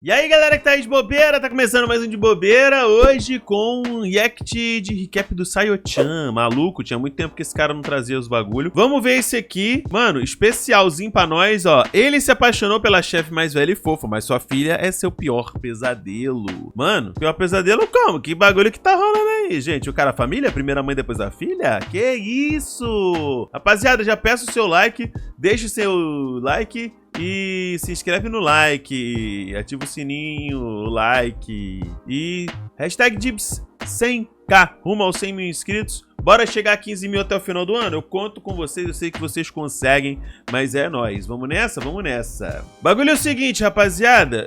E aí galera que tá aí de bobeira, tá começando mais um de bobeira, hoje com um react de recap do Sayo-chan, maluco, tinha muito tempo que esse cara não trazia os bagulho. Vamos ver esse aqui, mano, especialzinho pra nós, ó. Ele se apaixonou pela chefe mais velha e fofa, mas sua filha é seu pior pesadelo. Mano, pior pesadelo como? Que bagulho que tá rolando aí, gente? O cara, a família, a primeira mãe depois a filha? Que isso? Rapaziada, já peço o seu like, deixa o seu like e se inscreve no like, ativa o sininho, like e hashtag Dibs 100k, rumo aos 100 mil inscritos. Bora chegar a 15 mil até o final do ano? Eu conto com vocês, eu sei que vocês conseguem, mas é nóis. Vamos nessa? Vamos nessa. Bagulho é o seguinte, rapaziada,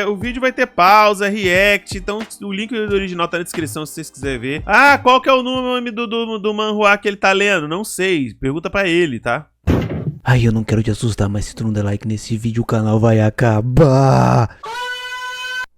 o vídeo vai ter pausa, react, então o link do original tá na descrição se vocês quiserem ver. Ah, qual que é o nome do manhwa que ele tá lendo? Não sei, pergunta pra ele, tá? Ai, eu não quero te assustar, mas se tu não der like nesse vídeo, o canal vai acabar.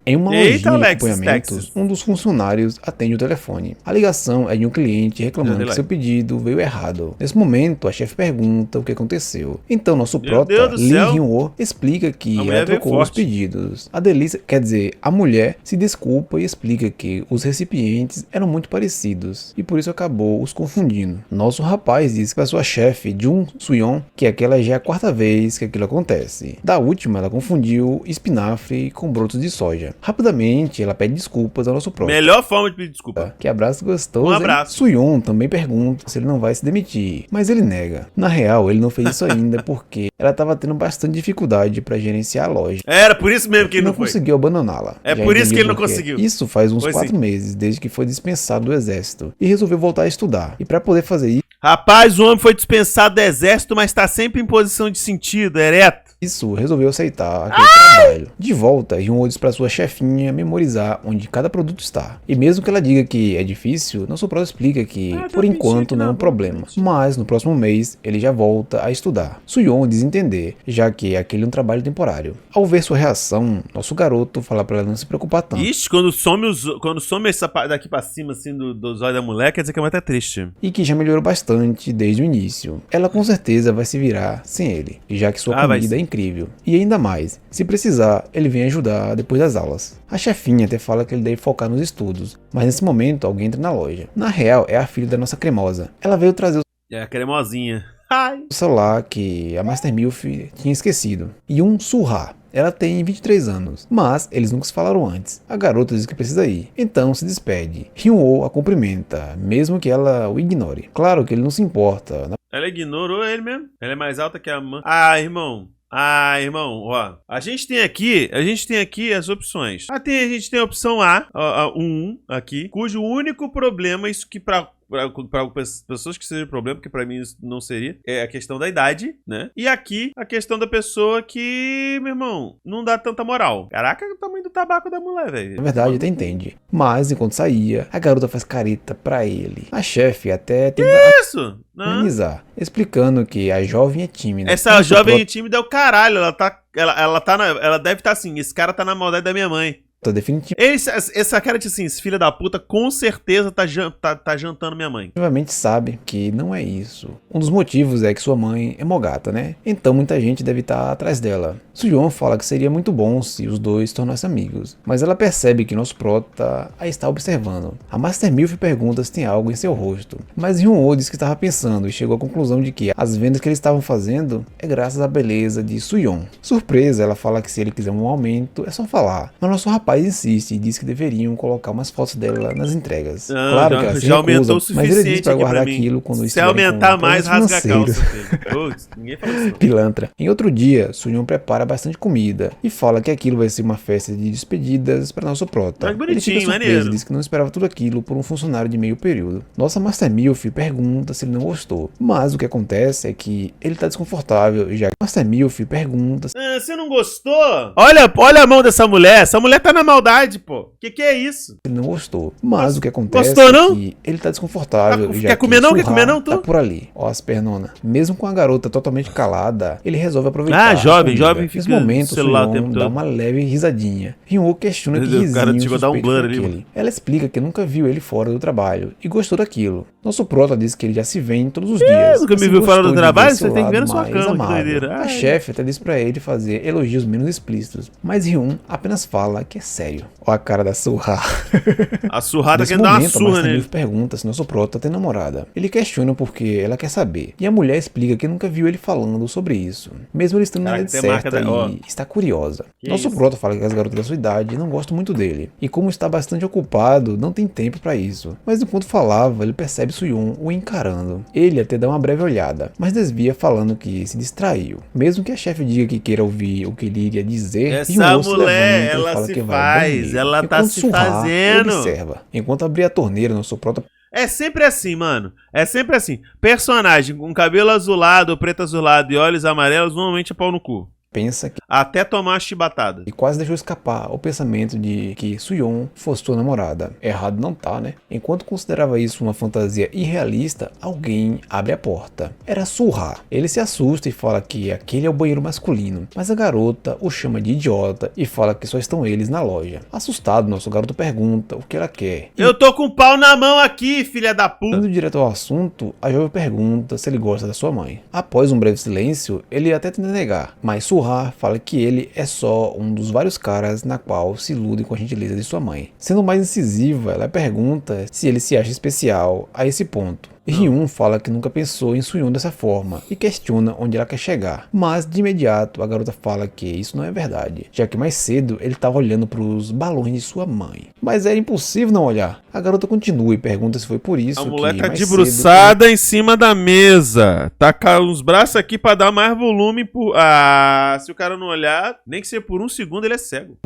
Em uma lojinha de acompanhamentos, um dos funcionários atende o telefone. A ligação é de um cliente reclamando que seu pedido veio errado. Nesse momento, a chefe pergunta o que aconteceu. Então, nosso prota, Lee Hyun-woo, explica que ela trocou os pedidos. A Delícia, quer dizer, a mulher, se desculpa e explica que os recipientes eram muito parecidos e por isso acabou os confundindo. Nosso rapaz diz para sua chefe, Jun Suyeon, que aquela já é a quarta vez que aquilo acontece. Da última, ela confundiu espinafre com brotos de soja. Rapidamente, ela pede desculpas ao nosso próprio. Melhor forma de pedir desculpa. Que abraço gostoso. Um abraço. Suyeon também pergunta se ele não vai se demitir, mas ele nega. Na real, ele não fez isso ainda porque ela estava tendo bastante dificuldade para gerenciar a loja. Era por isso mesmo que ele não conseguiu abandoná-la. É por isso que ele não conseguiu. Isso faz uns 4 meses desde que foi dispensado do exército e resolveu voltar a estudar. E para poder fazer isso, rapaz, o homem foi dispensado do exército, mas tá sempre em posição de sentido, ereto. Isso, resolveu aceitar aquele trabalho. De volta, Hyun-woo diz pra sua chefinha memorizar onde cada produto está. E mesmo que ela diga que é difícil, nosso prota explica que, por enquanto, não é um problema. Mas, no próximo mês, ele já volta a estudar. Suyeon diz entender, já que aquele é um trabalho temporário. Ao ver sua reação, nosso garoto fala pra ela não se preocupar tanto. Ixi, quando some essa parte daqui pra cima, assim, dos olhos da mulher, quer dizer que a mulher tá triste. E que já melhorou bastante desde o início. Ela com certeza vai se virar sem ele, já que sua comida é incrível. E ainda mais, se precisar, ele vem ajudar depois das aulas. A chefinha até fala que ele deve focar nos estudos, mas nesse momento alguém entra na loja. Na real, é a filha da nossa cremosa. Ela veio trazer a cremosinha. o celular que a Master Milf tinha esquecido. E um Surra. Ela tem 23 anos, mas eles nunca se falaram antes. A garota diz que precisa ir, então se despede. Hyun-woo a cumprimenta, mesmo que ela o ignore. Claro que ele não se importa. Ela ignorou ele mesmo? Ela é mais alta que a mãe. Ah, irmão, ó, a gente tem aqui as opções. A gente tem a opção A1 aqui, cujo único problema, isso que para pessoas que seja problema, porque pra mim isso não seria, é a questão da idade, né? E aqui, a questão da pessoa que, meu irmão, não dá tanta moral. Caraca, o tamanho do tabaco da mulher, velho. Na verdade, até entende. Mas, enquanto saía, a garota faz careta pra ele. A chefe até tenta amenizar, explicando que a jovem é tímida. Essa jovem tímida é o caralho, ela deve estar assim, esse cara tá na maldade da minha mãe. Definitivo. Essa cara de assim, esse filho da puta com certeza tá jantando minha mãe. Obviamente sabe que não é isso. Um dos motivos é que sua mãe é mogata, né? Então muita gente deve estar atrás dela. Suyeon fala que seria muito bom se os dois tornassem amigos, mas ela percebe que nosso prota a está observando. A Master Milf pergunta se tem algo em seu rosto, mas Hyun-woo diz que estava pensando e chegou à conclusão de que as vendas que eles estavam fazendo é graças à beleza de Suyeon. Surpresa, ela fala que se ele quiser um aumento é só falar, mas nosso rapaz insiste e diz que deveriam colocar umas fotos dela nas entregas. Claro que ela se recusa, mas ele diz para guardar aquilo quando se aumentar mais, rasga a calça. Ninguém fala isso. Pilantra. Em outro dia, Suyeon prepara bastante comida e fala que aquilo vai ser uma festa de despedidas para nosso prota. Mas bonitinho, ele fica surpreso, diz que não esperava tudo aquilo por um funcionário de meio período. Nossa Master Milf pergunta se ele não gostou, mas o que acontece é que ele tá desconfortável, já que Master Milf pergunta você não gostou? Olha a mão dessa mulher, essa mulher tá na maldade, pô. Que é isso? Ele não gostou. Mas o que acontece não? é que ele tá desconfortável. Quer comer não? Quer comer não, tu? Tá por ali. Ó as pernona. Mesmo com a garota totalmente calada, ele resolve aproveitar. Jovem fica nesse momento, celular Suyeon dá uma leve risadinha. Hyun-woo questiona que risinho o cara chegou a dar um blur ali. Ela explica que nunca viu ele fora do trabalho e gostou daquilo. Nosso prota diz que ele já se vê todos os dias. Nunca me viu fora do trabalho? Você tem que ver na sua cama, que doideira. A chefe até diz pra ele fazer elogios menos explícitos, mas Ryun apenas fala que é sério. Olha a cara da Suha. A Suha tá querendo dar uma surra nele. Pergunta se nosso prota tem namorada. Ele questiona porque ela quer saber. E a mulher explica que nunca viu ele falando sobre isso. Mesmo ele estando na idade certa e está curiosa. Nosso prota fala que as garotas da sua idade não gostam muito dele. E como está bastante ocupado, não tem tempo pra isso. Mas enquanto falava, ele percebe Suyun o encarando. Ele até dá uma breve olhada, mas desvia falando que se distraiu. Mesmo que a chefe diga que queira ouvir o que ele iria dizer, essa mulher, ela se faz, ela tá se fazendo. Observa. Enquanto abria a torneira, nosso prota... É sempre assim, mano. É sempre assim. Personagem com cabelo azulado, preto azulado e olhos amarelos, normalmente é pau no cu. Pensa que... Até tomar uma chibatada. E quase deixou escapar o pensamento de que Suyun fosse sua namorada. Errado não tá, né? Enquanto considerava isso uma fantasia irrealista, alguém abre a porta. Era Suha. Ele se assusta e fala que aquele é o banheiro masculino, mas a garota o chama de idiota e fala que só estão eles na loja. Assustado, nosso garoto pergunta o que ela quer. Eu tô com o pau na mão aqui, filha da puta. Indo direto ao assunto, a jovem pergunta se ele gosta da sua mãe. Após um breve silêncio, ele até tenta negar, mas Suha fala que ele é só um dos vários caras na qual se iludem com a gentileza de sua mãe. Sendo mais incisiva, ela pergunta se ele se acha especial a esse ponto. Ryun fala que nunca pensou em Suyun dessa forma e questiona onde ela quer chegar. Mas de imediato a garota fala que isso não é verdade, já que mais cedo ele estava olhando para os balões de sua mãe. Mas era impossível não olhar. A garota continua e pergunta se foi por isso que a moleca debruçada em cima da mesa. Tacar os braços aqui para dar mais volume. Se o cara não olhar, nem que seja por um segundo, ele é cego.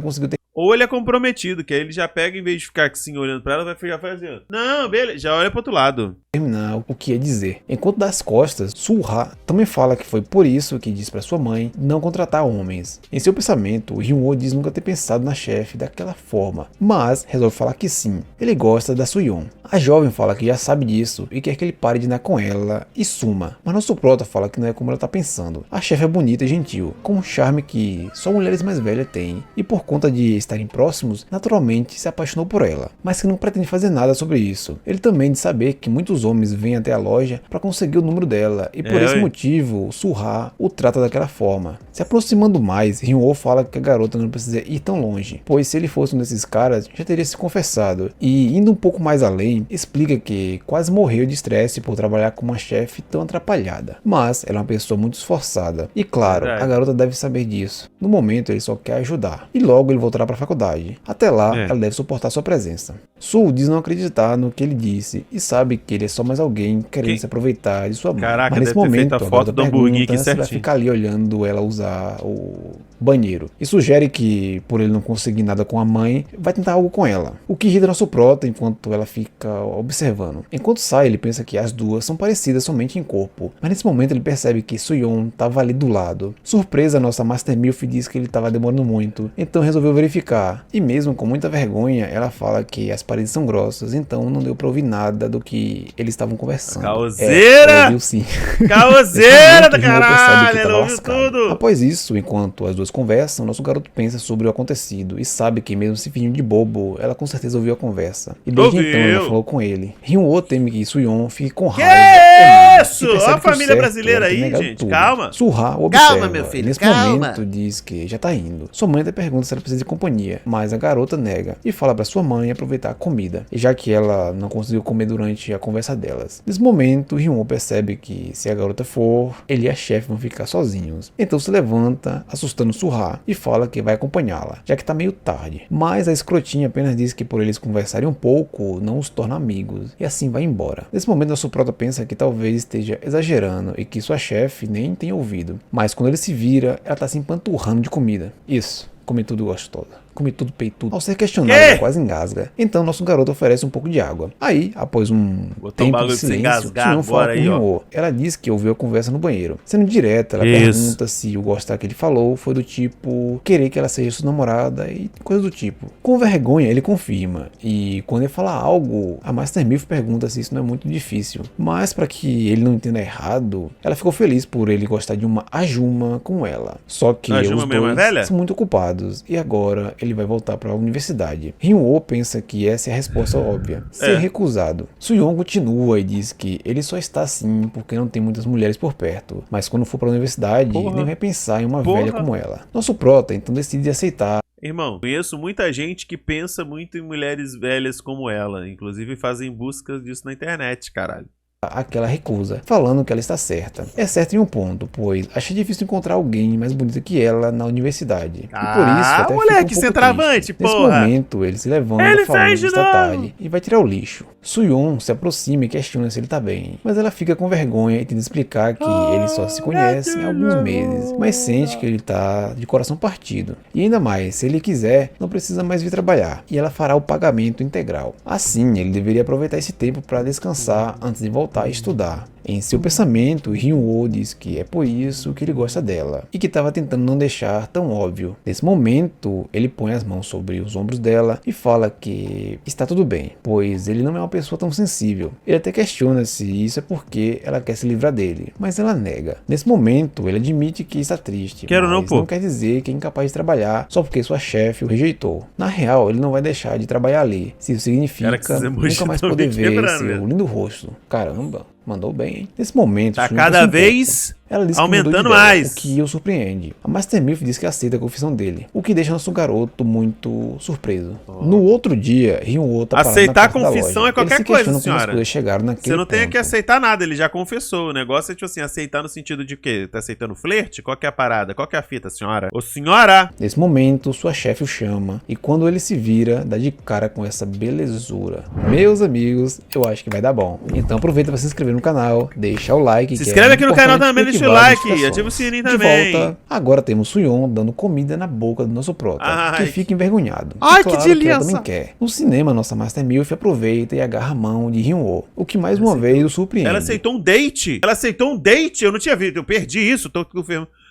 Ou ele é comprometido, que aí ele já pega, em vez de ficar assim olhando pra ela, vai ficar fazendo. Não, beleza, já olha pro outro lado. Terminar o que ia dizer. Enquanto das costas, Suha também fala que foi por isso que disse pra sua mãe não contratar homens. Em seu pensamento, Ryun diz nunca ter pensado na chefe daquela forma, mas resolve falar que sim, ele gosta da Suyun. A jovem fala que já sabe disso e quer que ele pare de andar com ela e suma, mas nosso prota fala que não é como ela tá pensando. A chefe é bonita e gentil, com um charme que só mulheres mais velhas têm, e por conta de estarem próximos, naturalmente se apaixonou por ela, mas que não pretende fazer nada sobre isso. Ele também de saber que muitos homens vêm até a loja para conseguir o número dela, e por esse motivo, Suha o trata daquela forma. Se aproximando mais, Ryun fala que a garota não precisa ir tão longe, pois se ele fosse um desses caras, já teria se confessado, e indo um pouco mais além, explica que quase morreu de estresse por trabalhar com uma chefe tão atrapalhada, mas ela é uma pessoa muito esforçada, e claro, a garota deve saber disso. No momento ele só quer ajudar, e logo ele voltará para a faculdade. Até lá, ela deve suportar sua presença. Su diz não acreditar no que ele disse, e sabe que ele é só mais alguém querendo se aproveitar de sua mãe. Caraca, mas nesse momento, a foto do hambúrguer aqui certinho. Vai ficar ali olhando ela usar o banheiro, e sugere que, por ele não conseguir nada com a mãe, vai tentar algo com ela, o que irrita nosso prota enquanto ela fica observando. Enquanto sai, ele pensa que as duas são parecidas somente em corpo, mas nesse momento ele percebe que Suyun estava ali do lado. Surpresa, nossa Master Milf diz que ele estava demorando muito, então resolveu verificar, e mesmo com muita vergonha, ela fala que as paredes são grossas, então não deu pra ouvir nada do que eles estavam conversando. Caoseira! Ela ouviu sim. Caoseira da caralho, ela ouviu tudo! Após isso, enquanto as duas conversam, nosso garoto pensa sobre o acontecido e sabe que mesmo se fingindo de bobo, ela com certeza ouviu a conversa. E desde então ela falou com ele. Ryun teme que Suyun fique com raiva. Que isso? Olha a família brasileira aí, gente. Tudo. Calma. Suha o observa. Calma, meu filho. Nesse momento diz que já tá indo. Sua mãe até pergunta se ela precisa de companhia, mas a garota nega e fala pra sua mãe aproveitar a comida, já que ela não conseguiu comer durante a conversa delas. Nesse momento, Ryun percebe que se a garota for, ele e a chefe vão ficar sozinhos. Então se levanta, assustando Suha, e fala que vai acompanhá-la, já que tá meio tarde. Mas a escrotinha apenas diz que por eles conversarem um pouco, não os torna amigos, e assim vai embora. Nesse momento, nosso prota pensa que talvez esteja exagerando e que sua chefe nem tenha ouvido. Mas quando ele se vira, ela tá se empanturrando de comida. Isso, come tudo gostosa. Come tudo peitudo. Ao ser questionado, ela quase engasga. Então nosso garoto oferece um pouco de água. Aí, após um tempo de silêncio, Suyun fala com Ryun. Ela diz que ouviu a conversa no banheiro. Sendo direta, ela pergunta se o gostar que ele falou foi do tipo querer que ela seja sua namorada e coisa do tipo. Com vergonha, ele confirma. E quando ele fala algo, a Master Milf pergunta se isso não é muito difícil. Mas para que ele não entenda errado, ela ficou feliz por ele gostar de uma Ajuma com ela. Só que os dois são muito ocupados. namorados e agora ele vai voltar para a universidade. Hyun-woo pensa que essa é a resposta óbvia, ser recusado. Soo-yeon continua e diz que ele só está assim porque não tem muitas mulheres por perto, mas quando for para a universidade, nem vai pensar em uma velha como ela. Nosso prota então decide aceitar. Irmão, conheço muita gente que pensa muito em mulheres velhas como ela, inclusive fazem buscas disso na internet, caralho. Aquela recusa, falando que ela está certa. É certo em um ponto, pois acha difícil encontrar alguém mais bonito que ela na universidade. E por isso até moleque, centroavante, porra! Nesse momento, ele se levanta falando que está tarde e vai tirar o lixo. Soo-yeon se aproxima e questiona se ele tá bem, mas ela fica com vergonha e tenta explicar que eles só se conhecem há alguns meses, mas sente que ele tá de coração partido. E ainda mais, se ele quiser, não precisa mais vir trabalhar, e ela fará o pagamento integral. Assim, ele deveria aproveitar esse tempo para descansar antes de voltar a estudar. Em seu pensamento, Hyun-woo diz que é por isso que ele gosta dela, e que estava tentando não deixar tão óbvio. Nesse momento, ele põe as mãos sobre os ombros dela e fala que está tudo bem, pois ele não é uma pessoa tão sensível. Ele até questiona se isso é porque ela quer se livrar dele, mas ela nega. Nesse momento, ele admite que está triste, mas não quer dizer que é incapaz de trabalhar só porque sua chefe o rejeitou. Na real, ele não vai deixar de trabalhar ali, se isso significa nunca mais poder ver seu lindo rosto. Caramba! Mandou bem, hein? Nesse momento, tá cada vez aumentando mais, o que o surpreende. A Master Milf diz que aceita a confissão dele, o que deixa nosso garoto muito surpreso. No outro dia, Hyun-woo tá aceitar a confissão é qualquer coisa, senhora. Você não tem que aceitar nada, ele já confessou. O negócio é tipo assim, aceitar no sentido de quê? Tá aceitando flerte? Qual que é a parada? Qual que é a fita, senhora? Ô, senhora! Nesse momento, sua chefe o chama e quando ele se vira, dá de cara com essa belezura. Meus amigos, eu acho que vai dar bom. Então aproveita para se inscrever no canal, deixa o like. Se inscreve aqui no canal também, deixa o like, ativa o sininho também. De volta, agora temos Soo-yeon dando comida na boca do nosso prota, que fica envergonhado. Ai, claro, que delícia! Ela também quer. No cinema, nossa Master Milf aproveita e agarra a mão de Hyun-woo, o que mais uma vez o surpreende. Ela aceitou um date? Ela aceitou um date? Eu não tinha visto, eu perdi isso.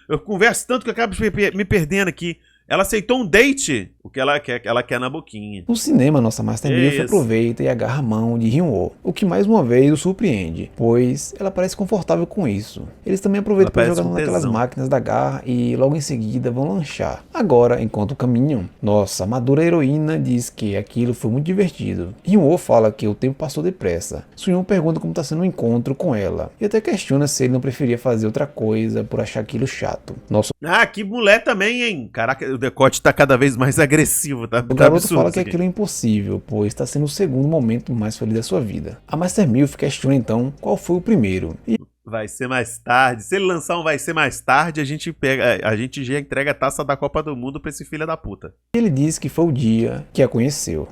Eu converso tanto que eu acabo me perdendo aqui. Ela aceitou um date? O que ela quer na boquinha. No cinema, nossa Master Milf aproveita e agarra a mão de Hyun-woo, o que mais uma vez o surpreende, pois ela parece confortável com isso. Eles também aproveitam para jogar naquelas máquinas da garra e logo em seguida vão lanchar. Agora, enquanto caminham, nossa madura heroína diz que aquilo foi muito divertido. Hyun-woo fala que o tempo passou depressa. Soo-yeon pergunta como está sendo o encontro com ela e até questiona se ele não preferia fazer outra coisa por achar aquilo chato. Que mulher também, hein? Caraca, o decote tá cada vez mais agressivo, tá? O garoto fala que aquilo é impossível, pois está sendo o segundo momento mais feliz da sua vida. A Master Milf questiona então qual foi o primeiro. Vai ser mais tarde. Se ele lançar um vai ser mais tarde, a gente já entrega a taça da Copa do Mundo pra esse filho da puta. Ele diz que foi o dia que a conheceu.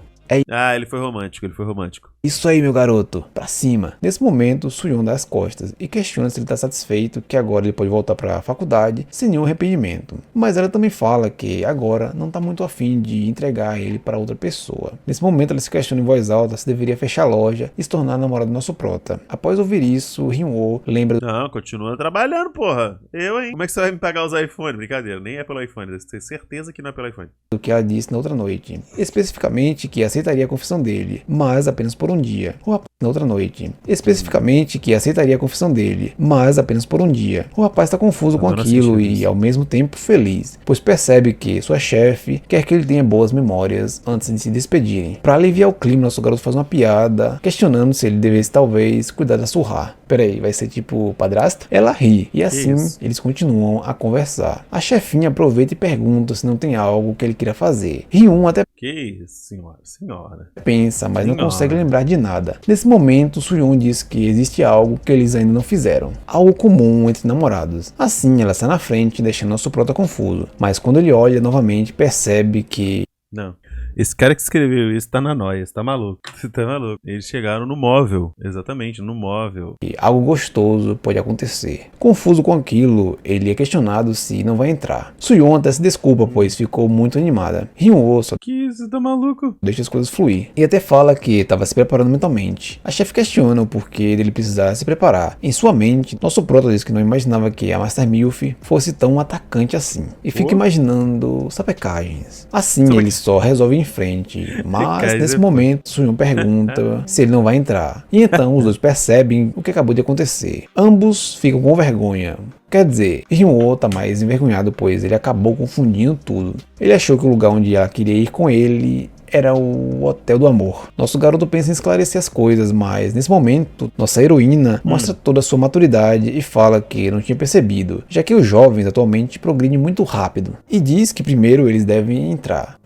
Ele foi romântico. Isso aí, meu garoto, pra cima. Nesse momento, Soo-yeon dá as costas e questiona se ele tá satisfeito que agora ele pode voltar pra faculdade sem nenhum arrependimento. Mas ela também fala que agora não tá muito afim de entregar ele para outra pessoa. Nesse momento, ela se questiona em voz alta se deveria fechar a loja e se tornar namorada do nosso prota. Após ouvir isso, Hyun-woo lembra... Não, continua trabalhando, porra. Eu, hein? Como é que você vai me pagar os iPhones? Brincadeira, nem é pelo iPhone. Eu tenho certeza que não é pelo iPhone. Do que ela disse na outra noite. Especificamente que aceitaria a confissão dele, mas apenas por um dia. Na outra noite. Especificamente que aceitaria a confissão dele, mas apenas por um dia. O rapaz está confuso com aquilo e ao mesmo tempo feliz, pois percebe que sua chefe quer que ele tenha boas memórias antes de se despedirem. Para aliviar o clima, nosso garoto faz uma piada, questionando se ele devesse talvez cuidar da Surra. Peraí, vai ser tipo padrasto? Ela ri, e assim eles continuam a conversar. A chefinha aproveita e pergunta se não tem algo que ele queira fazer. Hyun até que isso, senhora. Pensa, mas não consegue lembrar de nada. Nesse momento, Soo-yeon diz que existe algo que eles ainda não fizeram. Algo comum entre namorados. Assim, ela sai na frente, deixando nosso prota confuso. Mas quando ele olha novamente, percebe que... Não. Esse cara que escreveu isso tá na noia, você tá maluco. Você tá maluco. Eles chegaram no móvel. Exatamente, no móvel. E algo gostoso pode acontecer. Confuso com aquilo, ele é questionado se não vai entrar. Soo-yeon até se desculpa, pois ficou muito animada. Hyun-woo só que você tá maluco? Deixa as coisas fluir. E até fala que estava se preparando mentalmente. A chefe questiona o porquê dele precisar se preparar. Em sua mente, nosso prota diz que não imaginava que a Master Milf fosse tão atacante assim. E fica imaginando sapecagens. Assim, ele só resolve em frente, mas nesse momento Soo-yeon pergunta se ele não vai entrar. E então os dois percebem o que acabou de acontecer. Ambos ficam com vergonha. Quer dizer, Hyun-woo tá mais envergonhado, pois ele acabou confundindo tudo. Ele achou que o lugar onde ela queria ir com ele era o Hotel do Amor. Nosso garoto pensa em esclarecer as coisas, mas nesse momento, nossa heroína mostra toda a sua maturidade e fala que não tinha percebido, já que os jovens atualmente progridem muito rápido. E diz que primeiro eles devem entrar.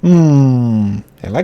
Ela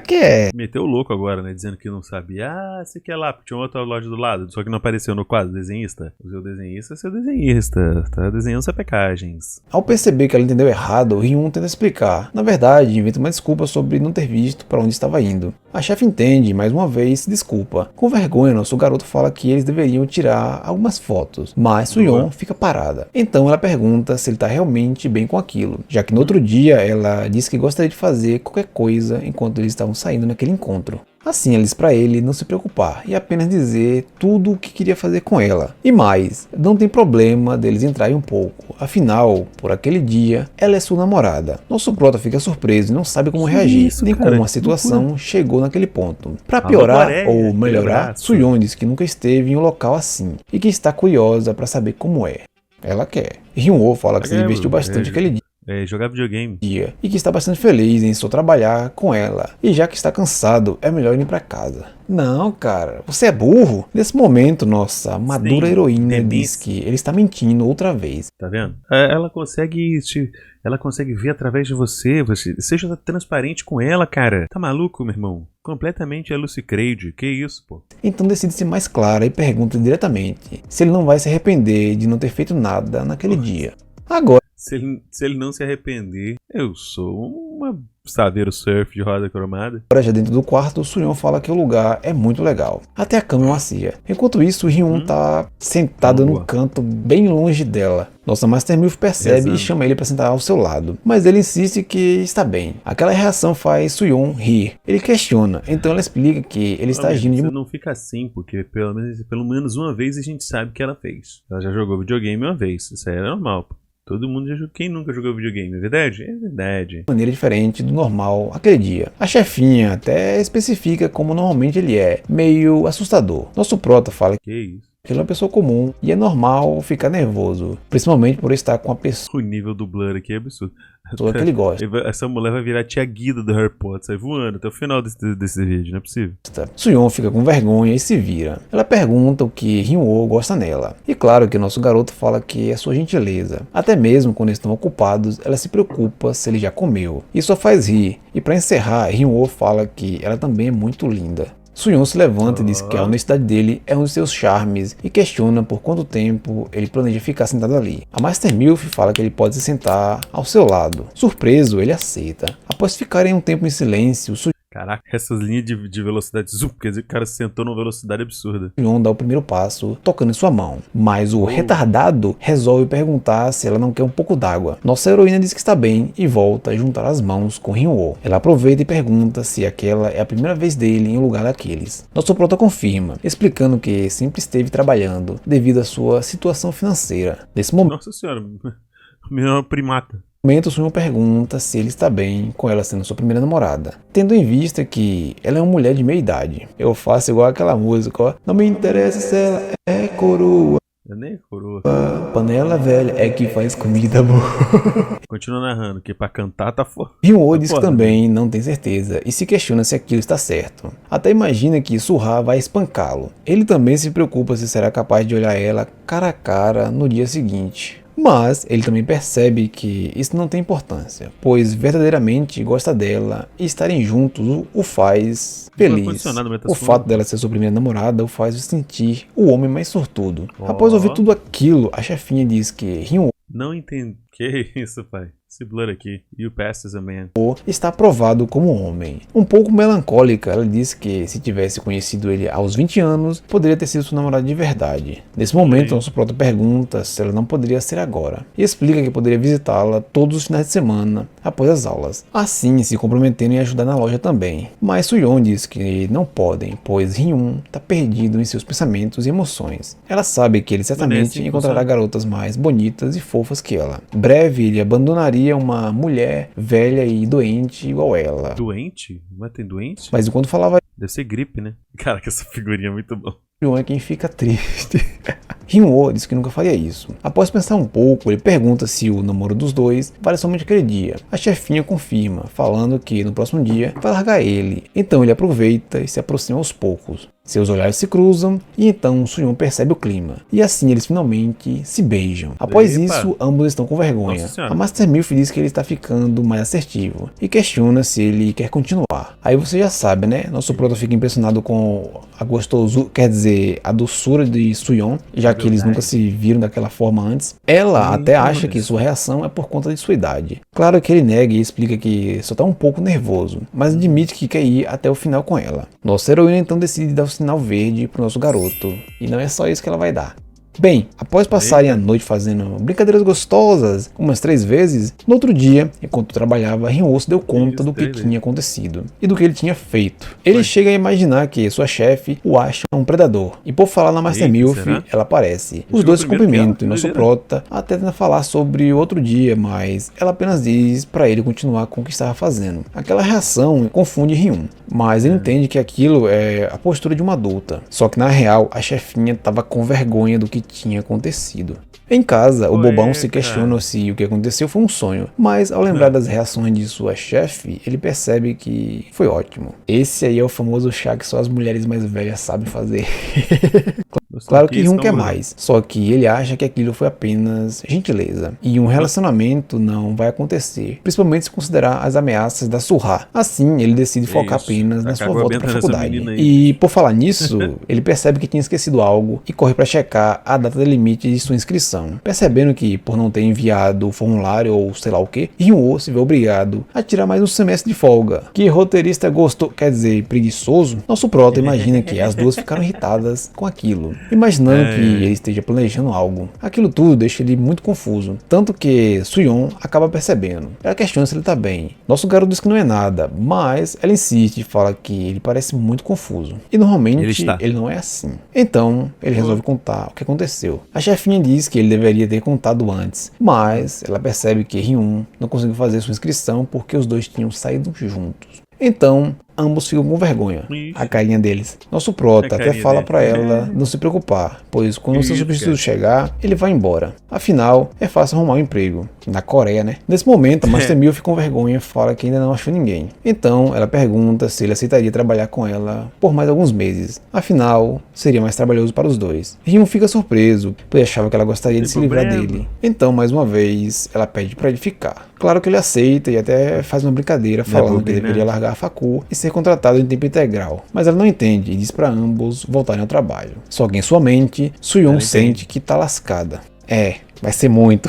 quer. Meteu o louco agora, né? Dizendo que não sabia. Ah, você quer lá, porque tinha outra loja do lado. Só que não apareceu no quadro, desenhista. O seu desenhista é seu desenhista. Tá desenhando sapecagens. Ao perceber que ela entendeu errado, Hyun tenta explicar. Na verdade, inventa uma desculpa sobre não ter visto para onde estava indo. A chefe entende, mais uma vez, se desculpa. Com vergonha, nosso garoto fala que eles deveriam tirar algumas fotos, mas Soo-yeon fica parada. Então ela pergunta se ele está realmente bem com aquilo, já que no outro dia ela disse que gostaria de fazer qualquer coisa enquanto eles estavam saindo naquele encontro. Assim, ela disse pra ele não se preocupar e apenas dizer tudo o que queria fazer com ela. E mais, não tem problema deles entrarem um pouco. Afinal, por aquele dia, ela é sua namorada. Nosso prota fica surpreso e não sabe como reagir, nem como a situação chegou naquele ponto. Pra piorar ou melhorar, Soo-yeon diz que nunca esteve em um local assim e que está curiosa pra saber como é. Ela quer. Hyun-woo fala que se divertiu bastante aquele dia. Jogar videogame. E que está bastante feliz em só trabalhar com ela. E já que está cansado, é melhor ir pra casa. Não, cara, você é burro. Nesse momento, nossa madura heroína diz que ele está mentindo outra vez. Tá vendo? Ela consegue ver através de você. Seja transparente com ela, cara. Tá maluco, meu irmão? Completamente é Lucy Creed. Que isso, pô? Então decide ser mais clara e pergunta diretamente se ele não vai se arrepender de não ter feito nada naquele dia. Agora, se ele não se arrepender, eu sou uma saveiro surf de roda cromada. Agora já dentro do quarto, Soo-yeon fala que o lugar é muito legal. Até a cama é macia. Enquanto isso, Hyun tá sentado num canto bem longe dela. Nossa Master Milf percebe e chama ele para sentar ao seu lado. Mas ele insiste que está bem. Aquela reação faz Soo-yeon rir. Ele questiona, então ela explica que ele está agindo de... Você não fica assim, porque pelo menos uma vez a gente sabe que ela fez. Ela já jogou videogame uma vez. Isso aí é normal, pô. Todo mundo já jogou. Quem nunca jogou videogame, é verdade? É verdade. De maneira diferente do normal aquele dia. A chefinha até especifica como normalmente ele é, meio assustador. Nosso prota fala que isso? Que ele é uma pessoa comum e é normal ficar nervoso, principalmente por estar com a pessoa. O nível do Blur aqui é absurdo. Que ele gosta. Essa mulher vai virar a tia Guida do Harry Potter, sai voando até o final desse vídeo, não é possível. Soo-yeon fica com vergonha e se vira. Ela pergunta o que Hyun-woo gosta nela. E claro que nosso garoto fala que é sua gentileza. Até mesmo quando eles estão ocupados, ela se preocupa se ele já comeu. Isso a faz rir. E para encerrar, Hyun-woo fala que ela também é muito linda. Soo-yeon se levanta e diz que a honestidade dele é um dos seus charmes e questiona por quanto tempo ele planeja ficar sentado ali. A Master Milf fala que ele pode se sentar ao seu lado. Surpreso, ele aceita. Após ficarem um tempo em silêncio, Caraca, essas linhas de velocidade zoom, quer dizer que o cara sentou numa velocidade absurda. Soo-yeon dá o primeiro passo, tocando em sua mão. Mas o retardado resolve perguntar se ela não quer um pouco d'água. Nossa heroína diz que está bem e volta a juntar as mãos com Hyun-woo. Ela aproveita e pergunta se aquela é a primeira vez dele em um lugar daqueles. Nosso prota confirma, explicando que sempre esteve trabalhando devido à sua situação financeira. Nesse momento... Nossa senhora, minha primata. Soo-yeon pergunta se ele está bem com ela sendo sua primeira namorada, tendo em vista que ela é uma mulher de meia idade. Eu faço igual aquela música, ó. Não me interessa se ela é coroa. Eu nem coroa. Panela velha é que faz comida boa. Continua narrando, que pra cantar tá foda. Hyun-woo diz que também não tem certeza e se questiona se aquilo está certo. Até imagina que Soo-ha vai espancá-lo. Ele também se preocupa se será capaz de olhar ela cara a cara no dia seguinte. Mas ele também percebe que isso não tem importância, pois verdadeiramente gosta dela e estarem juntos o faz feliz. O fato dela ser sua primeira namorada o faz sentir o homem mais sortudo. Após ouvir tudo aquilo, a chefinha diz que Hyun-woo não entende. Que isso, pai? Esse Blur aqui. You passed as a man. Está aprovado como homem. Um pouco melancólica, ela disse que se tivesse conhecido ele aos 20 anos, poderia ter sido sua namorada de verdade. Nesse momento, nosso prota pergunta se ela não poderia ser agora. E explica que poderia visitá-la todos os finais de semana, após as aulas. Assim, se comprometendo em ajudar na loja também. Mas Soo-yeon diz que não podem, pois Hyun está perdido em seus pensamentos e emoções. Ela sabe que ele certamente encontrará garotas mais bonitas e fofas que ela. Breve, ele abandonaria encontraria uma mulher velha e doente igual ela. Doente? Mas tem doente? Mas enquanto falava, deve ser gripe, né? Cara, que essa figurinha é muito boa. Ryun é quem fica triste. Hyun-woo disse que nunca faria isso. Após pensar um pouco, ele pergunta se o namoro dos dois vale somente aquele dia. A chefinha confirma, falando que no próximo dia vai largar ele. Então ele aproveita e se aproxima aos poucos. Seus olhares se cruzam e então Soo-yeon percebe o clima. E assim eles finalmente se beijam. Após isso, ambos estão com vergonha. A Master Milf diz que ele está ficando mais assertivo e questiona se ele quer continuar. Aí você já sabe, né? Nosso prota fica impressionado com a gostosura, quer dizer, a doçura de Soo-yeon, já que eles nunca se viram daquela forma antes. Ela até acha que sua reação é por conta de sua idade. Claro que ele nega e explica que só está um pouco nervoso, mas admite que quer ir até o final com ela. Nossa heroína então decide dar o sinal verde pro nosso garoto. E não é só isso que ela vai dar. Bem, após passarem a noite fazendo brincadeiras gostosas umas 3 vezes, no outro dia, enquanto trabalhava, Hyun-woo se deu conta do que tinha acontecido e do que ele tinha feito. Ele chega a imaginar que sua chefe o acha um predador. E por falar na Master Milf, ela aparece. Os dois se cumprimentam e nosso prota até tenta falar sobre outro dia, mas ela apenas diz pra ele continuar com o que estava fazendo. Aquela reação confunde Hyun, mas ele entende que aquilo é a postura de uma adulta. Só que na real, a chefinha estava com vergonha do que tinha acontecido. Em casa, o bobão se questiona se o que aconteceu foi um sonho, mas ao lembrar das reações de sua chefe, ele percebe que foi ótimo. Esse aí é o famoso chá que só as mulheres mais velhas sabem fazer. Claro que Hyun quer mais, só que ele acha que aquilo foi apenas gentileza, e um relacionamento não vai acontecer, principalmente se considerar as ameaças da Surra. Assim, ele decide focar apenas na sua volta para a faculdade. E por falar nisso, ele percebe que tinha esquecido algo e corre para checar a data limite de sua inscrição. Percebendo que, por não ter enviado o formulário ou sei lá o que, Hyun-woo se vê obrigado a tirar mais um semestre de folga. Que roteirista gostou, quer dizer, preguiçoso? Nosso prota imagina que as duas ficaram irritadas com aquilo, imaginando que ele esteja planejando algo. Aquilo tudo deixa ele muito confuso, tanto que Soo-yeon acaba percebendo. Ela questiona se ele tá bem. Nosso garoto diz que não é nada, mas ela insiste e fala que ele parece muito confuso. E normalmente ele não é assim. Então, ele resolve contar o que aconteceu. A chefinha diz que ele deveria ter contado antes, mas ela percebe que Hyun não conseguiu fazer sua inscrição porque os dois tinham saído juntos. Então, ambos ficam com vergonha. A carinha deles. Nosso prota até fala pra ela não se preocupar, pois quando o seu substituto chegar, ele vai embora. Afinal, é fácil arrumar um emprego. Na Coreia, né? Nesse momento, a Master Milf com vergonha fala que ainda não achou ninguém. Então, ela pergunta se ele aceitaria trabalhar com ela por mais alguns meses. Afinal, seria mais trabalhoso para os dois. Hyun fica surpreso, pois achava que ela gostaria de se livrar dele. Então, mais uma vez, ela pede pra ele ficar. Claro que ele aceita e até faz uma brincadeira falando que deveria largar a facu e ser contratado em tempo integral. Mas ela não entende e diz pra ambos voltarem ao trabalho. Só que em sua mente, Soo-yeon sente que tá lascada. Vai ser muito.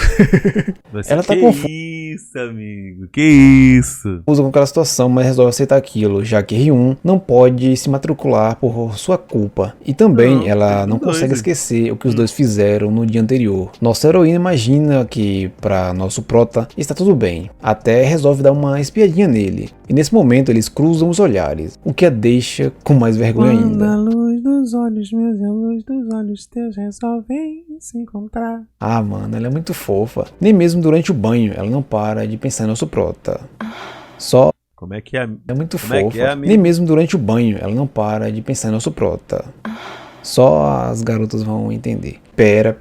Ela tá confusa. Isso, amigo. Que isso? Usa com aquela situação, mas resolve aceitar aquilo, já que Hyun não pode se matricular por sua culpa. E também ela não consegue esquecer o que os dois fizeram no dia anterior. Nossa heroína imagina que pra nosso prota está tudo bem. Até resolve dar uma espiadinha nele. E nesse momento eles cruzam os olhares, o que a deixa com mais vergonha ainda. A luz dos olhos meus e a luz dos olhos teus resolvem se encontrar. Ah, mano, ela é muito fofa. Nem mesmo durante o banho ela não para de pensar em nosso prota. Só como é que é? É muito fofa. Nem mesmo durante o banho ela não para de pensar em nosso prota. Só as garotas vão entender. Pera.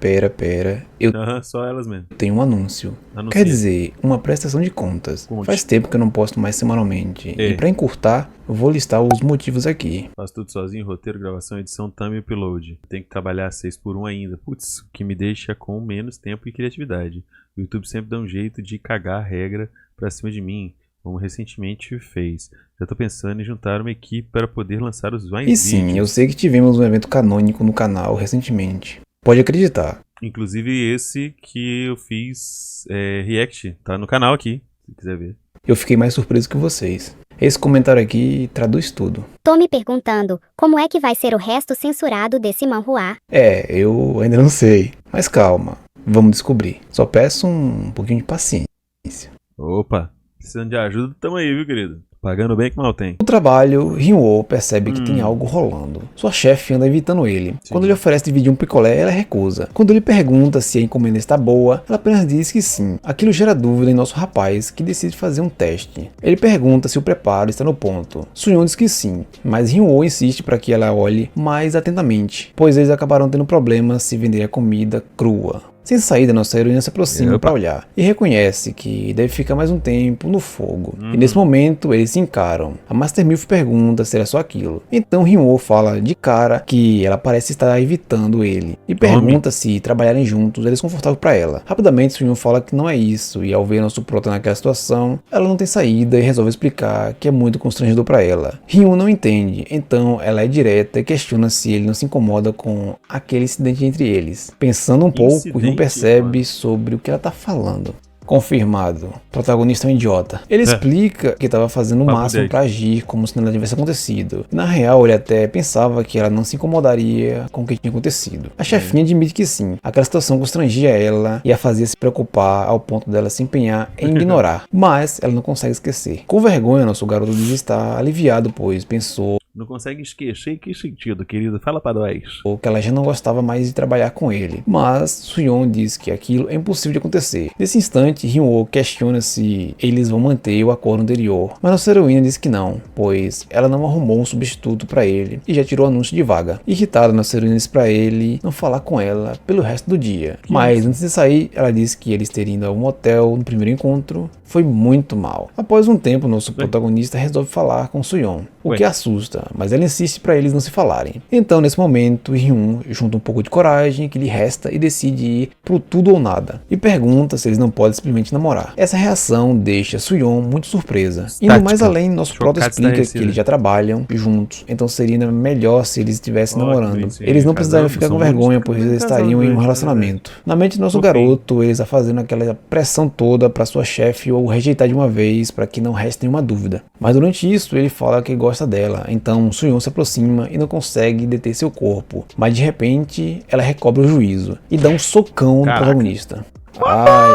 Só elas mesmo. Tenho um anúncio. Quer dizer, uma prestação de contas. Faz tempo que eu não posto mais semanalmente. E pra encurtar, eu vou listar os motivos aqui. Faço tudo sozinho, roteiro, gravação, edição, thumb e upload. Tenho que trabalhar 6x1 ainda. Putz, o que me deixa com menos tempo e criatividade. O YouTube sempre dá um jeito de cagar a regra pra cima de mim, como recentemente fez. Já tô pensando em juntar uma equipe para poder lançar os mais vídeos. E sim, eu sei que tivemos um evento canônico no canal recentemente. Pode acreditar. Inclusive esse que eu fiz react, tá no canal aqui, se quiser ver. Eu fiquei mais surpreso que vocês. Esse comentário aqui traduz tudo. Tô me perguntando como é que vai ser o resto censurado desse manhua. Eu ainda não sei. Mas calma, vamos descobrir. Só peço um pouquinho de paciência. Opa, precisando de ajuda, tamo aí, viu, querido? Pagando bem que mal tem. No trabalho, Hyun-woo percebe que tem algo rolando. Sua chefe anda evitando ele. Sim. Quando ele oferece dividir um picolé, ela recusa. Quando ele pergunta se a encomenda está boa, ela apenas diz que sim. Aquilo gera dúvida em nosso rapaz, que decide fazer um teste. Ele pergunta se o preparo está no ponto. Soo-yeon diz que sim, mas Hyun-woo insiste para que ela olhe mais atentamente, pois eles acabaram tendo problemas se vender a comida crua. Sem saída, nossa heroína se aproxima para olhar e reconhece que deve ficar mais um tempo no fogo. E nesse momento, eles se encaram. A Master Milf pergunta se era só aquilo. Então Hyun-woo fala de cara que ela parece estar evitando ele e pergunta se trabalharem juntos é desconfortável para ela. Rapidamente, Soo-yeon fala que não é isso e ao ver nosso prota naquela situação, ela não tem saída e resolve explicar que é muito constrangedor para ela. Hyun não entende, então ela é direta e questiona se ele não se incomoda com aquele incidente entre eles. Pensando um pouco, Hyun percebe sobre o que ela tá falando. Confirmado. O protagonista é um idiota. Ele explica que estava fazendo o máximo para agir como se nada tivesse acontecido. Na real, ele até pensava que ela não se incomodaria com o que tinha acontecido. A chefinha admite que sim. Aquela situação constrangia ela e a fazia se preocupar ao ponto dela se empenhar em ignorar. Mas ela não consegue esquecer. Com vergonha, nosso garoto diz estar aliviado, pois pensou Não consegue esquecer em que sentido, querido? Fala pra nós. que ela já não gostava mais de trabalhar com ele. Mas Soo-yeon diz que aquilo é impossível de acontecer. Nesse instante, Hyun-woo questiona se eles vão manter o acordo anterior. Mas nossa heroína diz que não, pois ela não arrumou um substituto para ele e já tirou anúncio de vaga. Irritada, nossa heroína diz para ele não falar com ela pelo resto do dia. Mas antes de sair, ela diz que eles terem ido a um motel no primeiro encontro foi muito mal. Após um tempo, nosso protagonista resolve falar com Soo-yeon, o que assusta, mas ela insiste para eles não se falarem. Então, nesse momento, Hyun junta um pouco de coragem que lhe resta e decide ir pro tudo ou nada, e pergunta se eles não podem simplesmente namorar. Essa reação deixa Soo-yeon muito surpresa. Indo mais além, nosso prota explica que eles já trabalham juntos, então seria melhor se eles estivessem namorando. Eles não precisariam ficar com vergonha, pois eles estariam em um relacionamento. Na mente do nosso garoto, eles está fazendo aquela pressão toda para sua chefe ou rejeitar de uma vez para que não reste nenhuma dúvida. Mas durante isso, ele fala que gosta dela, então Soo-yeon se aproxima e não consegue deter seu corpo. Mas de repente, ela recobra o juízo e dá um socão no protagonista. Ai.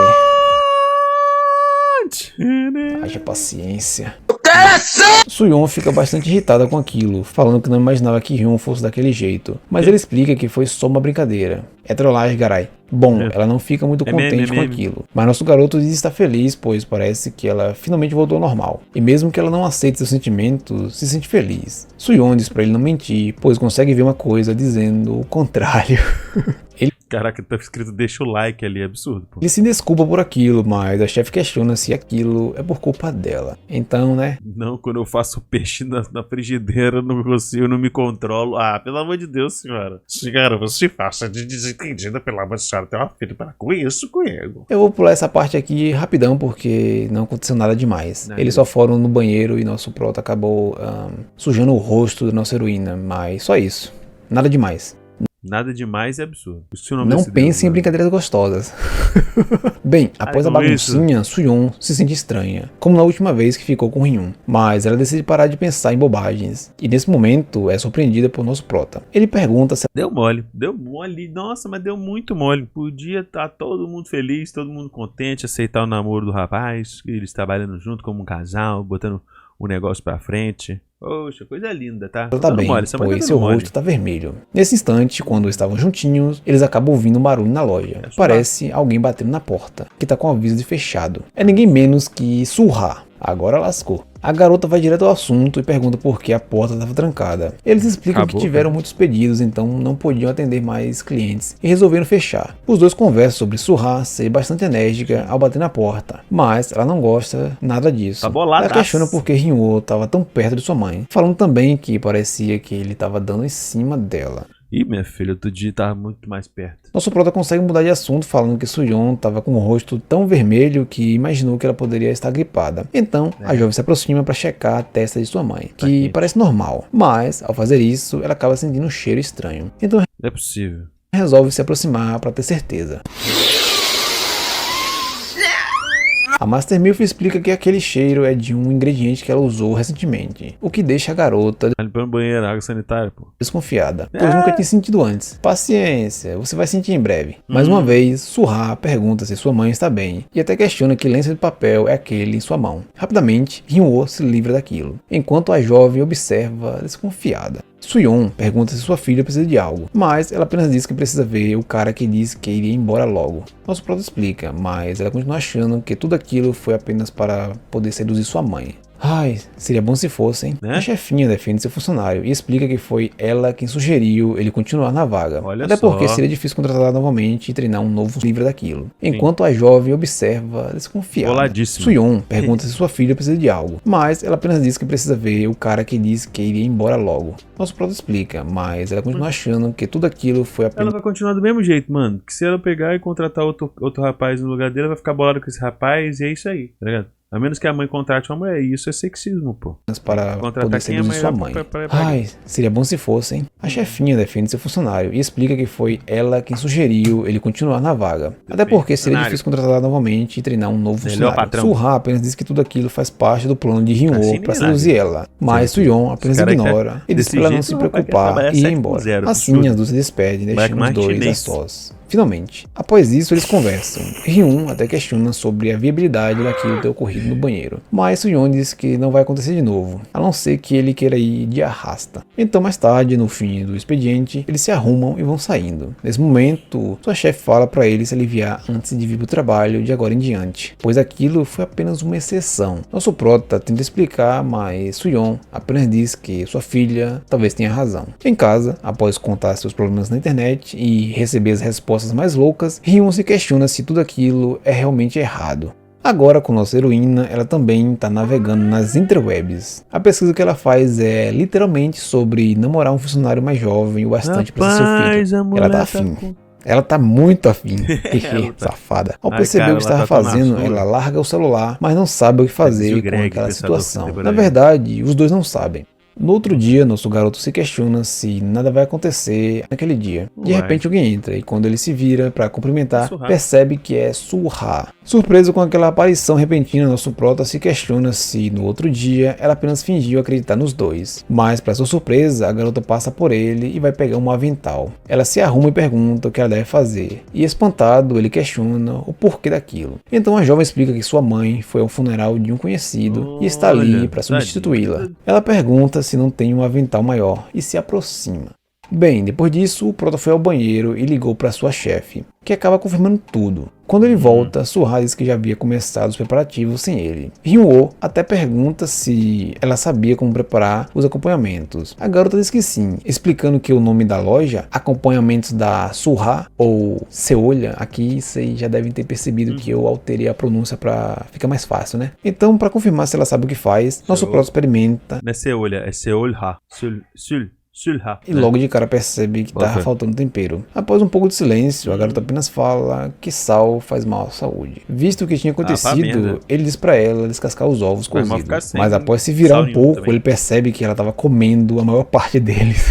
Haja paciência. Soo-yeon fica bastante irritada com aquilo, falando que não imaginava que Hyun fosse daquele jeito. Mas ele explica que foi só uma brincadeira. É trollagem, garai. Bom, ela não fica muito contente com aquilo. Mas nosso garoto diz estar feliz, pois parece que ela finalmente voltou ao normal. E mesmo que ela não aceite seus sentimentos, se sente feliz. Soo-yeon diz pra ele não mentir, pois consegue ver uma coisa dizendo o contrário. Caraca, tá escrito deixa o like ali, é absurdo, pô. Ele se desculpa por aquilo, mas a chefe questiona se aquilo é por culpa dela. Então, né? Não, quando eu faço peixe na frigideira, eu não consigo, eu não me controlo. Ah, pelo amor de Deus, senhora. Senhora, você faça de desentendida, pelo amor de Deus, tem uma filha para com isso comigo. Eu vou pular essa parte aqui rapidão, porque não aconteceu nada demais. Eles só foram no banheiro e nosso prota acabou sujando o rosto da nossa heroína, mas só isso. Nada demais. Nada demais é absurdo. Não pense em brincadeiras gostosas. Bem, após a baguncinha, Soo-yeon se sente estranha, como na última vez que ficou com Hyun. Mas ela decide parar de pensar em bobagens. E nesse momento é surpreendida por nosso prota. Ele pergunta se... Deu mole. Nossa, mas deu muito mole. Podia estar todo mundo feliz, todo mundo contente, aceitar o namoro do rapaz, eles trabalhando junto como um casal, botando o negócio pra frente. Poxa, coisa linda, tá? Ela tá bem, pois seu rosto tá vermelho. Nesse instante, quando estavam juntinhos, eles acabam ouvindo um barulho na loja. Parece alguém batendo na porta, que tá com o aviso de fechado. É ninguém menos que Soo-ha. Agora lascou. A garota vai direto ao assunto e pergunta por que a porta estava trancada. Eles explicam que tiveram muitos pedidos, então não podiam atender mais clientes e resolveram fechar. Os dois conversam sobre Soo-ha ser bastante enérgica ao bater na porta, mas ela não gosta nada disso. Ela questiona por que Hyun-woo estava tão perto de sua mãe, falando também que parecia que ele estava dando em cima dela. Ih, minha filha, outro dia tava muito mais perto. Nosso prota consegue mudar de assunto, falando que Soo-yeon estava com o rosto tão vermelho que imaginou que ela poderia estar gripada. Então, a jovem se aproxima para checar a testa de sua mãe, que parece normal. Mas, ao fazer isso, ela acaba sentindo um cheiro estranho. Então, não é possível. Resolve se aproximar para ter certeza. A Master Milf explica que aquele cheiro é de um ingrediente que ela usou recentemente, o que deixa a garota limpando banheiro, água sanitária, pô. Desconfiada, pois nunca tinha sentido antes. Paciência, você vai sentir em breve. Mais uma vez, Surra pergunta se sua mãe está bem, e até questiona que lenço de papel é aquele em sua mão. Rapidamente, Hyun-woo se livra daquilo, enquanto a jovem observa desconfiada. Suyeon pergunta se sua filha precisa de algo, mas ela apenas diz que precisa ver o cara que disse que iria embora logo. Nosso prota explica, mas ela continua achando que tudo aquilo foi apenas para poder seduzir sua mãe. Ai, seria bom se fossem. A chefinha defende seu funcionário e explica que foi ela quem sugeriu ele continuar na vaga. Até porque seria difícil contratá-la novamente e treinar um novo livro daquilo. Enquanto a jovem observa desconfiada. Suyeon pergunta se sua filha precisa de algo, mas ela apenas diz que precisa ver o cara que disse que iria embora logo. Nosso prota explica, mas ela continua achando que tudo aquilo foi apenas... Ela vai continuar do mesmo jeito, mano. Que se ela pegar e contratar outro rapaz no lugar dele, vai ficar bolada com esse rapaz e é isso aí, tá ligado? A menos que a mãe contrate uma mulher, isso é sexismo, pô. Para poder seduzir sua mãe. Ai, seria bom se fossem. A chefinha defende seu funcionário e explica que foi ela quem sugeriu ele continuar na vaga. Até porque seria difícil contratá-la novamente e treinar um novo funcionário. Surra apenas diz que tudo aquilo faz parte do plano de Hyun-woo para seduzir ela. Mas Suyeon apenas ignora e diz para ela não se preocupar e ir embora. Assim as duas se despedem, deixando os dois a sós. Finalmente, após isso eles conversam. Hyun até questiona sobre a viabilidade daquilo ter ocorrido no banheiro, mas Suyeon diz que não vai acontecer de novo, a não ser que ele queira ir de arrasta. Então mais tarde, no fim do expediente, eles se arrumam e vão saindo. Nesse momento, sua chefe fala para ele se aliviar antes de vir pro trabalho de agora em diante, pois aquilo foi apenas uma exceção. Nosso prota tenta explicar, mas Suyeon apenas diz que sua filha talvez tenha razão. Em casa, após contar seus problemas na internet e receber as respostas mais loucas, Hyun se questiona se tudo aquilo é realmente errado. Agora, com nossa heroína, ela também está navegando nas interwebs. A pesquisa que ela faz é literalmente sobre namorar um funcionário mais jovem o bastante para ser seu filho. Ela tá afim. Ela tá muito afim. Safada. Ao perceber o que estava fazendo, ela larga o celular, mas não sabe o que fazer com aquela situação. Na verdade, os dois não sabem. No outro dia, nosso garoto se questiona se nada vai acontecer naquele dia. De repente alguém entra e quando ele se vira para cumprimentar, percebe que é Surra. Surpreso com aquela aparição repentina, nosso prota se questiona se no outro dia ela apenas fingiu acreditar nos dois. Mas para sua surpresa, a garota passa por ele e vai pegar um avental. Ela se arruma e pergunta o que ela deve fazer. E espantado, ele questiona o porquê daquilo. Então a jovem explica que sua mãe foi ao funeral de um conhecido e está ali para substituí-la. Ela pergunta se não tem um avental maior e se aproxima. Bem, depois disso, o prota foi ao banheiro e ligou para sua chefe, que acaba confirmando tudo. Quando ele volta, Surra diz que já havia começado os preparativos sem ele. Hyun-woo até pergunta se ela sabia como preparar os acompanhamentos. A garota diz que sim, explicando que o nome da loja, Acompanhamentos da Surra, ou Seolha, aqui vocês já devem ter percebido que eu alterei a pronúncia para ficar mais fácil, né? Então, para confirmar se ela sabe o que faz, nosso prota experimenta. Não é Seolha, é Seolha. E logo de cara percebe que tá faltando tempero. Após um pouco de silêncio, a garota apenas fala que sal faz mal à saúde. Visto o que tinha acontecido, ele diz pra ela descascar os ovos cozidos. Mas após se virar um pouco, ele percebe que ela tava comendo a maior parte deles.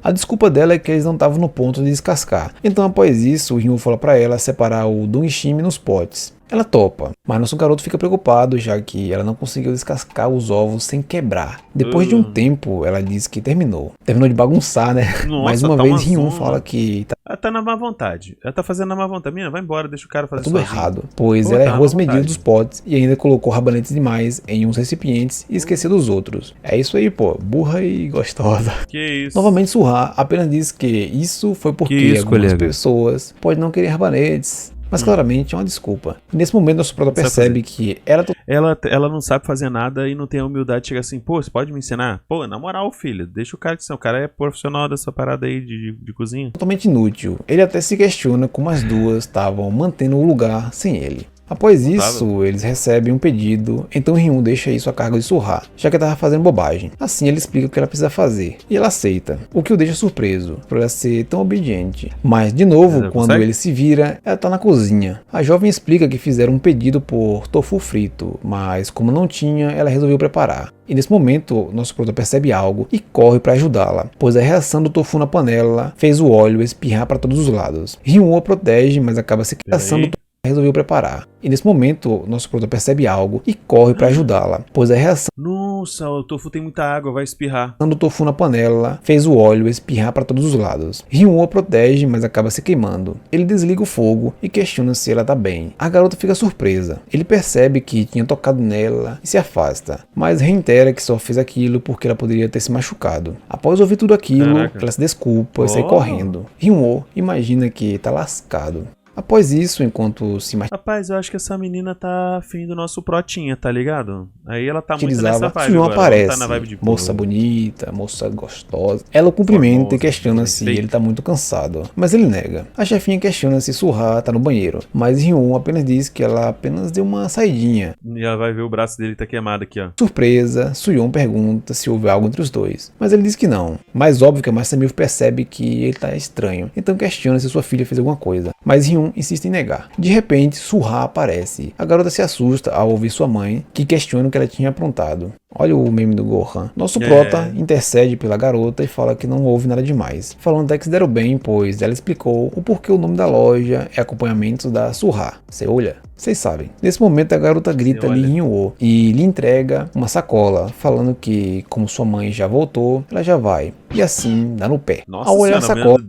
A desculpa dela é que eles não estavam no ponto de descascar. Então após isso, o Hyun fala pra ela separar o Dongshimi nos potes. Ela topa, mas nosso garoto fica preocupado já que ela não conseguiu descascar os ovos sem quebrar. Depois de um tempo, ela diz que terminou. Terminou de bagunçar, né? Nossa, mais uma vez, Hyun fala que ela tá na má vontade. Ela tá fazendo na má vontade. Menina, vai embora, deixa o cara fazer tudo sozinho. Errado, pois ela errou as medidas dos potes e ainda colocou rabanetes demais em uns recipientes e esqueceu dos outros. É isso aí, pô. Burra e gostosa. Que isso? Novamente, Surra apenas diz que isso foi porque algumas pessoas podem não querer rabanetes. Mas claramente é uma desculpa. E nesse momento nosso prota percebe que ela não sabe fazer nada e não tem a humildade de chegar assim, pô, você pode me ensinar? Pô, na moral, filho, deixa o cara de ser. O cara é profissional dessa parada aí de cozinha. Totalmente inútil. Ele até se questiona como as duas estavam mantendo o lugar sem ele. Após isso, eles recebem um pedido, então Hyun deixa isso a cargo de Surra, já que ela estava fazendo bobagem. Assim ele explica o que ela precisa fazer, e ela aceita, o que o deixa surpreso, por ela ser tão obediente. Mas, de novo, quando ele se vira, ela tá na cozinha. A jovem explica que fizeram um pedido por tofu frito, mas como não tinha, ela resolveu preparar. E nesse momento, nosso prota percebe algo e corre para ajudá-la, pois a reação do tofu na panela fez o óleo espirrar para todos os lados. Hyun a protege, mas acaba se caçando resolveu preparar. E nesse momento, nosso prota percebe algo e corre para ajudá-la, pois a reação Nossa, o tofu tem muita água, vai espirrar. do tofu na panela fez o óleo espirrar para todos os lados. Ryuo a protege, mas acaba se queimando. Ele desliga o fogo e questiona se ela tá bem. A garota fica surpresa. Ele percebe que tinha tocado nela e se afasta, mas reitera que só fez aquilo porque ela poderia ter se machucado. Após ouvir tudo aquilo, Caraca. ela se desculpa e sai correndo. Ryuo imagina que tá lascado. Após isso, enquanto se Rapaz, eu acho que essa menina tá afim do nosso protinha, tá ligado? Aí ela tá muito nessa utilizava, vibe Suyon agora, ela aparece, tá na vibe de moça bonita, moça gostosa. Ela o cumprimenta e Formosa, questiona se perfeita. ele tá muito cansado, mas ele nega. A chefinha questiona se Suha tá no banheiro, mas Ryun apenas diz que ela apenas deu uma saidinha. E ela vai ver o braço dele tá queimado aqui, ó. Surpresa, Suyon pergunta se houve algo entre os dois, mas ele diz que não. Mais óbvio que a Master Milf percebe que ele tá estranho, então questiona se sua filha fez alguma coisa, mas Ryun insiste em negar. De repente, Suha aparece. A garota se assusta ao ouvir sua mãe, que questiona o que ela tinha aprontado. Olha o meme do Gohan. Nosso prota intercede pela garota e fala que não houve nada demais, falando até que se deram bem, pois ela explicou o porquê o nome da loja é acompanhamento da Suha. Você olha? Vocês sabem. Nesse momento a garota grita ali Ryuo e lhe entrega uma sacola, falando que como sua mãe já voltou, ela já vai. E assim dá no pé. Nossa Ao olhar a senhora, sacola,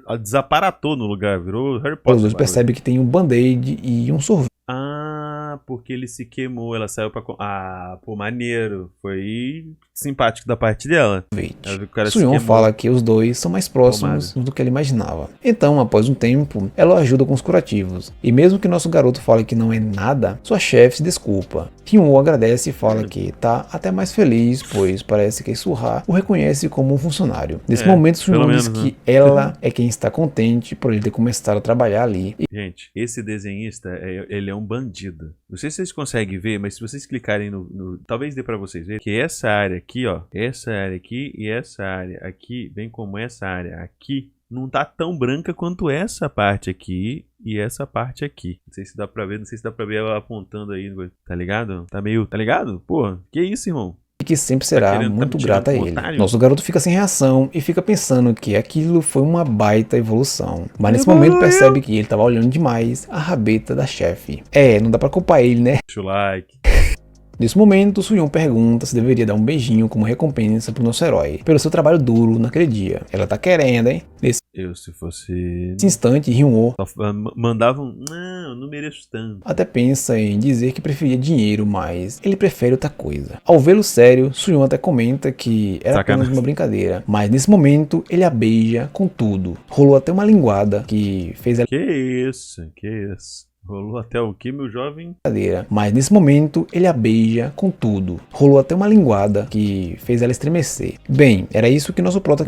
ela desaparatou no lugar, virou Harry Potter. os dois percebem que tem um band-aid e um sorvete. Ah, porque ele se queimou, ela saiu pra... Ah, pô, maneiro. Foi simpático da parte dela. Ela viu que o cara se Suyon queimou. fala que os dois são mais próximos do que ele imaginava. Então, após um tempo, ela o ajuda com os curativos. E mesmo que nosso garoto fale que não é nada, sua chefe se desculpa. Ryuo agradece e fala que tá até mais feliz, pois parece que Suha o reconhece como um funcionário. Nesse momento, Suyon diz que ela é quem está contente por ele ter começado a trabalhar ali. Gente, esse desenhista, ele é um bandido. Não sei se vocês conseguem ver, mas se vocês clicarem talvez dê pra vocês verem que essa área aqui, ó, essa área aqui e essa área aqui, bem como essa área aqui, não tá tão branca quanto essa parte aqui e essa parte aqui. Não sei se dá pra ver, não sei se dá pra ver ela apontando aí, tá ligado? Tá meio, tá ligado? Pô, que isso, irmão? E que sempre será muito grata a ele. Nosso garoto fica sem reação e fica pensando que aquilo foi uma baita evolução. Mas nesse momento percebe que ele tava olhando demais a rabeta da chefe. Não dá pra culpar ele, né? Deixa o like. Nesse momento, Suyon pergunta se deveria dar um beijinho como recompensa pro nosso herói, pelo seu trabalho duro naquele dia. Ela tá querendo, hein? Nesse Se fosse... instante, Ryuo mandavam... Não, não mereço tanto. até pensa em dizer que preferia dinheiro, mas ele prefere outra coisa. Ao vê-lo sério, Suyon até comenta que era apenas uma brincadeira, mas nesse momento ele a beija com tudo. Rolou até uma linguada que fez ela... Que isso. Rolou até o que, meu jovem? Mas nesse momento ele a beija com tudo. Rolou até uma linguada que fez ela estremecer. Bem, era isso que nosso prota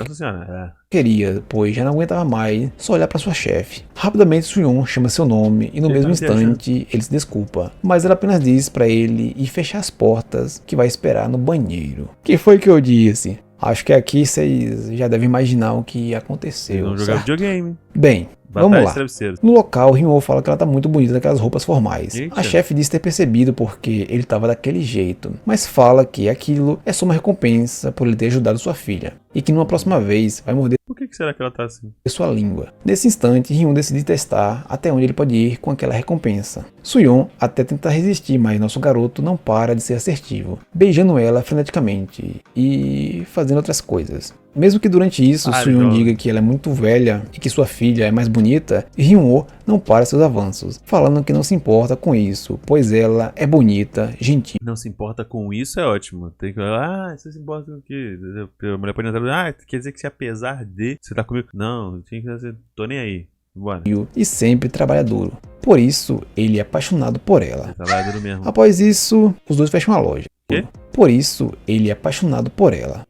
queria, pois já não aguentava mais só olhar para sua chefe. Rapidamente Suyon chama seu nome e no mesmo instante ele se desculpa, mas ela apenas diz para ele ir fechar as portas que vai esperar no banheiro. Que foi que eu disse? Acho que aqui vocês já devem imaginar o que aconteceu. Não jogar videogame. Bem, vamos lá. Travesseiro. No local, Ryuo fala que ela tá muito bonita naquelas roupas formais. Eita. A chefe diz ter percebido porque ele tava daquele jeito, mas fala que aquilo é só uma recompensa por ele ter ajudado sua filha, e que numa próxima vez vai morder Por que será que ela tá assim? sua língua. Nesse instante, Ryun decide testar até onde ele pode ir com aquela recompensa. Suyon até tenta resistir, mas nosso garoto não para de ser assertivo, beijando ela freneticamente e fazendo outras coisas. Mesmo que durante isso Suyon diga que ela é muito velha e que sua filha é mais bonita, Ryuo não para seus avanços, falando que não se importa com isso, pois ela é bonita, gentil. Não se importa com isso é ótimo. Tem que falar, você se importa com o quê? A mulher pode entrar, quer dizer que se apesar de você tá comigo... Não, tinha que dizer, tô nem aí. Bora. E sempre trabalha duro. Por isso, ele é apaixonado por ela. Trabalha duro mesmo. Após isso, os dois fecham a loja. Quê? Por isso, ele é apaixonado por ela.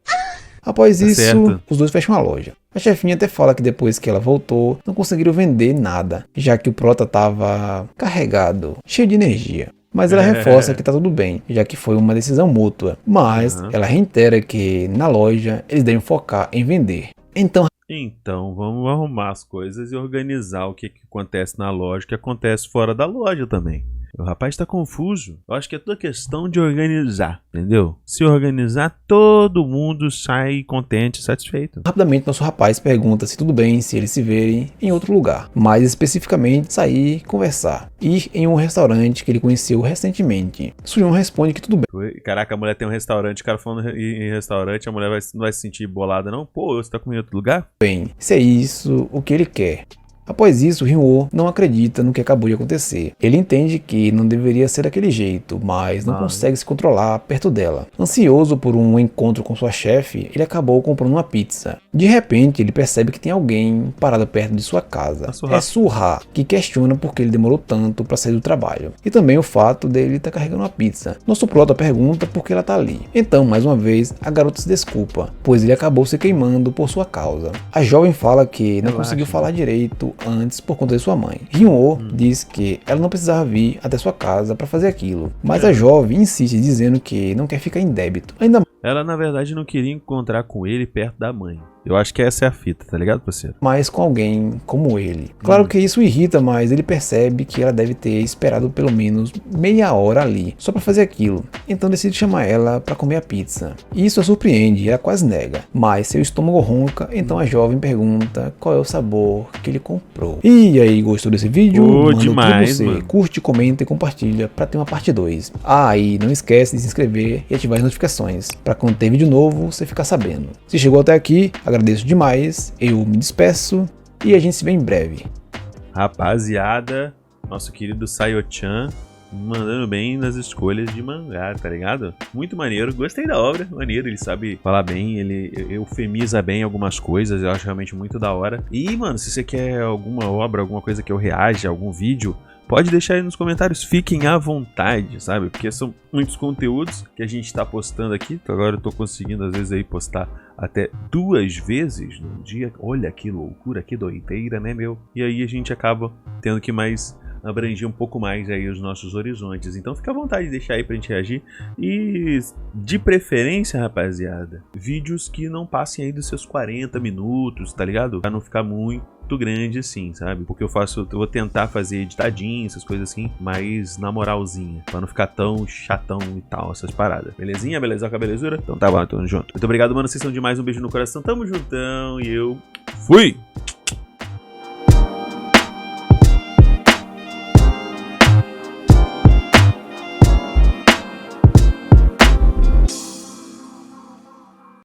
Após isso, certo. Os dois fecham a loja. A chefinha até fala que depois que ela voltou, não conseguiram vender nada, já que o prota tava carregado, cheio de energia. Mas ela reforça que tá tudo bem, já que foi uma decisão mútua. Mas ela reitera que na loja eles devem focar em vender. Então, vamos arrumar as coisas e organizar o que acontece na loja, o que acontece fora da loja também. O rapaz tá confuso. Eu acho que é toda questão de organizar, entendeu? Se organizar, todo mundo sai contente, satisfeito. Rapidamente, nosso rapaz pergunta se tudo bem se eles se verem em outro lugar. Mais especificamente, sair, conversar. Ir em um restaurante que ele conheceu recentemente. Sujão responde que tudo bem. Caraca, a mulher tem um restaurante, o cara falando em restaurante, a mulher não vai se sentir bolada, não? Pô, você tá comendo em outro lugar? Bem, se é isso o que ele quer. Após isso, Ryuo não acredita no que acabou de acontecer. Ele entende que não deveria ser daquele jeito, mas não consegue se controlar perto dela. Ansioso por um encontro com sua chefe, ele acabou comprando uma pizza. De repente, ele percebe que tem alguém parado perto de sua casa. É Suha, que questiona por que ele demorou tanto para sair do trabalho. E também o fato dele estar carregando uma pizza. Nosso prota pergunta por que ela tá ali. Então, mais uma vez, a garota se desculpa, pois ele acabou se queimando por sua causa. A jovem fala que não conseguiu falar direito antes por conta de sua mãe. Ryuo diz que ela não precisava vir até sua casa para fazer aquilo, mas a jovem insiste dizendo que não quer ficar em débito. Ela na verdade não queria encontrar com ele perto da mãe. Eu acho que essa é a fita, tá ligado, parceiro? Mas com alguém como ele. Claro que isso irrita, mas ele percebe que ela deve ter esperado pelo menos meia hora ali, só pra fazer aquilo. Então decide chamar ela pra comer a pizza. Isso a surpreende e ela quase nega. Mas seu estômago ronca, então a jovem pergunta qual é o sabor que ele comprou. E aí, gostou desse vídeo? Manda demais, você. Mano. Curte, comenta e compartilha pra ter uma parte 2. Ah, e não esquece de se inscrever e ativar as notificações, pra quando ter vídeo novo, você ficar sabendo. Se chegou até aqui, agradeço demais, eu me despeço e a gente se vê em breve. Rapaziada, nosso querido Sayo-chan mandando bem nas escolhas de mangá, tá ligado? Muito maneiro, gostei da obra, maneiro, ele sabe falar bem, ele eufemiza bem algumas coisas, eu acho realmente muito da hora. E, mano, se você quer alguma obra, alguma coisa que eu reaja, algum vídeo, pode deixar aí nos comentários, fiquem à vontade, sabe? Porque são muitos conteúdos que a gente tá postando aqui, então agora eu tô conseguindo às vezes aí postar até 2 vezes no dia. Olha que loucura, que doideira, né, meu? E aí a gente acaba tendo que abranger um pouco mais aí os nossos horizontes. Então fica à vontade de deixar aí pra gente reagir. E de preferência, rapaziada, vídeos que não passem aí dos seus 40 minutos, tá ligado? Pra não ficar muito grande assim, sabe? Porque eu vou tentar fazer editadinho, essas coisas assim, mas na moralzinha, pra não ficar tão chatão e tal, essas paradas. Belezinha? Beleza com a belezura? Então tá bom, tamo junto. Muito obrigado, mano, vocês são demais, um beijo no coração, tamo juntão e eu fui!